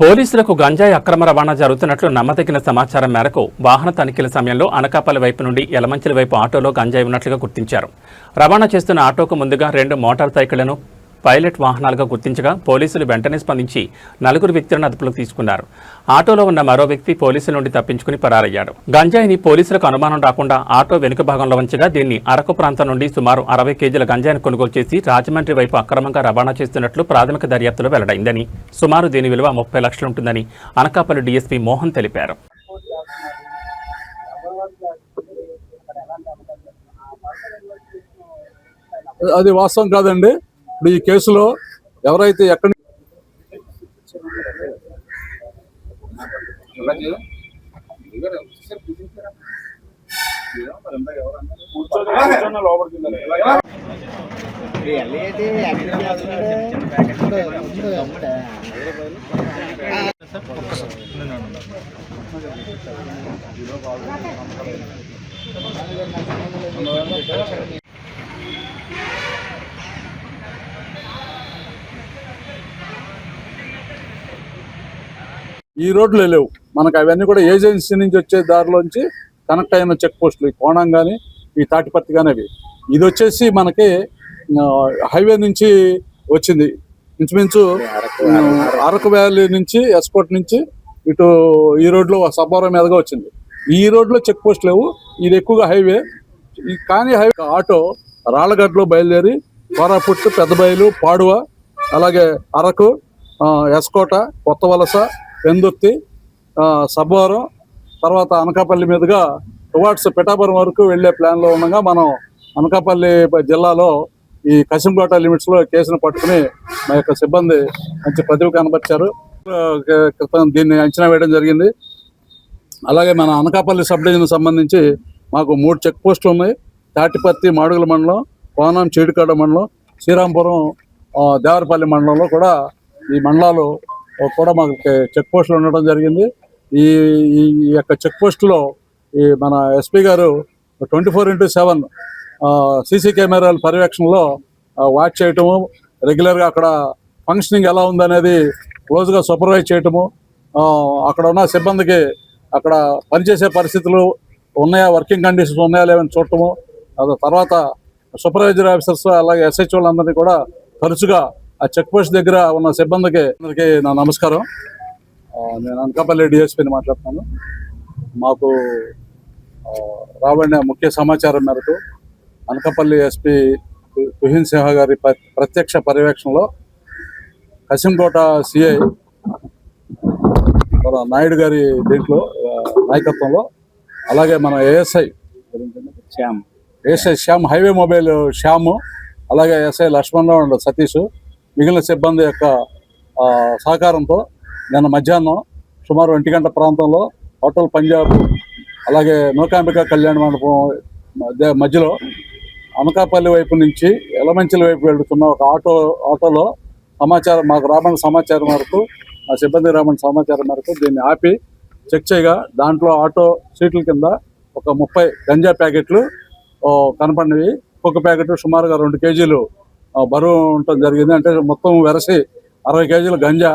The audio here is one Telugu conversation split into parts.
పోలీసులకు గంజాయి అక్రమ రవాణా జరుగుతున్నట్లు నమ్మదగిన సమాచారం మేరకు వాహన తనిఖీల సమయంలో అనకాపల్లి వైపు నుండి యలమంచిలి వైపు ఆటోలో గంజాయి ఉన్నట్లుగా గుర్తించారు. రవాణా చేస్తున్న ఆటోకు ముందుగా 2 మోటార్ సైకిళ్లను పైలట్ వాహనాలుగా గుర్తించగా పోలీసులు వెంటనే స్పందించి 4 వ్యక్తులను అదుపులోకి తీసుకున్నారు. ఆటోలో ఉన్న మరో వ్యక్తి పోలీసుల నుండి తప్పించుకుని పరారయ్యాడు. గంజాయిని పోలీసులకు అనుమానం రాకుండా ఆటో వెనుక భాగంలో ఉంచగా దీన్ని అరకు ప్రాంతం నుండి సుమారు 60 కేజీల గంజాయిని కొనుగోలు చేసి రాజమండ్రి వైపు అక్రమంగా రవాణా చేస్తున్నట్లు ప్రాథమిక దర్యాప్తులో వెల్లడైందని, సుమారు దీని విలువ 30 లక్షలు ఉంటుందని అనకాపల్లి డీఎస్పీ మోహన్ తెలిపారు. అది వాస్తవం కాదండి. ఇప్పుడు ఈ కేసులో ఎవరైతే ఎక్కడి ఈ రోడ్లు లేవు మనకు, అవన్నీ కూడా ఏజెన్సీ నుంచి వచ్చే దారిలోంచి కనెక్ట్ అయిన చెక్ పోస్టులు, ఈ కోణం కానీ ఈ తాటిపత్తి కానీ అవి. ఇది వచ్చేసి మనకి హైవే నుంచి వచ్చింది, ఇంచుమించు అరకు వ్యాలీ నుంచి ఎస్కోట్ నుంచి ఇటు ఈ రోడ్లో సబ్బవరం మీదగా వచ్చింది. ఈ రోడ్లో చెక్ పోస్ట్ లేవు, ఇది ఎక్కువగా హైవే. కానీ హైవే ఆటో రాళ్ళగడ్డలో బయలుదేరి కోరాపుట్టు, పెద్దబయలు, పాడువ, అలాగే అరకు, ఎస్కోట, కొత్త వలస, పెందుర్తి, సబ్బవరం, తర్వాత అనకాపల్లి మీదుగా టువార్డ్స్ పిఠాపురం వరకు వెళ్లే ప్లాన్లో ఉండగా మనం అనకాపల్లి జిల్లాలో ఈ కసింకోట లిమిట్స్లో కేసును పట్టుకుని మా యొక్క సిబ్బంది మంచి ప్రతిభ కనబరిచారు. క్రితం దీన్ని అంచనా వేయడం జరిగింది. అలాగే మన అనకాపల్లి సబ్ డివిజన్ సంబంధించి మాకు 3 చెక్ పోస్టులు ఉన్నాయి. తాటిపత్తి మాడుగుల మండలం, కోనం చీడికాడ మండలం, శ్రీరాంపురం దేవరపల్లి మండలంలో కూడా ఈ మండలాలు కూడా మాకు చెక్ పోస్టులు ఉండడం జరిగింది. ఈ యొక్క చెక్ పోస్టులో ఈ మన ఎస్పీ గారు 24/7 సీసీ కెమెరాల పర్యవేక్షణలో వాచ్ చేయటము, రెగ్యులర్గా అక్కడ ఫంక్షనింగ్ ఎలా ఉందనేది క్లోజ్గా సూపర్వైజ్ చేయటము, అక్కడ ఉన్న సిబ్బందికి అక్కడ పనిచేసే పరిస్థితులు ఉన్నాయా, వర్కింగ్ కండిషన్స్ ఉన్నాయా లేవని చూడటము, తర్వాత సూపర్వైజరీ ఆఫీసర్స్ అలాగే ఎస్హెచ్ఓలు అందరినీ కూడా తరచుగా ఆ చెక్ పోస్ట్ దగ్గర ఉన్న సిబ్బందికి అందరికీ నా నమస్కారం. నేను అనకాపల్లి డిఎస్పీని మాట్లాడుతున్నాను. మాకు రాబడిన ముఖ్య సమాచారం మేరకు అనకాపల్లి ఎస్పీ తుహిన్ సింహ గారి ప్రత్యక్ష పర్యవేక్షణలో కసింకోట సిఐ నాయుడు గారి దీంట్లో నాయకత్వంలో, అలాగే మన ASI Shyam, highway mobile Shyam, అలాగే ఎస్ఐ లక్ష్మణరావు అండ్ సతీష్, మిగిలిన సిబ్బంది యొక్క సహకారంతో నిన్న మధ్యాహ్నం సుమారు 1 గంట ప్రాంతంలో హోటల్ పంజాబ్, అలాగే నూకాంబిక కళ్యాణ మండపం మధ్యలో అనకాపల్లి వైపు నుంచి యలమంచిలి వైపు వెళ్తున్న ఒక ఆటోలో సమాచారం మాకు రాబడిన సమాచారం మేరకు, మా సిబ్బంది రాబడిన సమాచారం మేరకు దీన్ని ఆపి చెక్ చేయగా దాంట్లో ఆటో సీట్ల కింద ఒక 30 గంజా ప్యాకెట్లు కనపడినవి. ఒక్కొక్క ప్యాకెట్ సుమారుగా 2 కేజీలు బరువు ఉండటం జరిగింది. అంటే మొత్తం వెరసి 60 కేజీల గంజా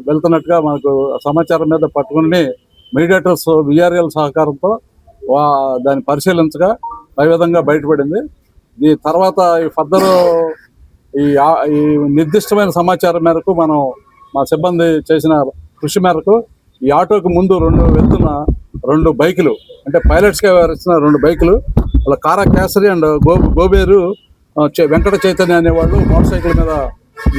వెళ్తున్నట్టుగా మనకు సమాచారం మీద పట్టుకుని మీడియేటర్స్ విఆర్ఎల్ సహకారంతో దాన్ని పరిశీలించగా ఆ విధంగా బయటపడింది. ఈ తర్వాత ఈ ఫర్దర్ ఈ నిర్దిష్టమైన సమాచారం మేరకు మనం మా సిబ్బంది చేసిన కృషి మేరకు ఈ ఆటోకి ముందు వెళ్తున్న 2 బైకులు, అంటే పైలట్స్గా వచ్చిన 2 బైకులు, అలా కారా కేసరి అండ్ గోబేరు వెంకట చైతన్య అనేవాళ్ళు మోటార్ సైకిల్ మీద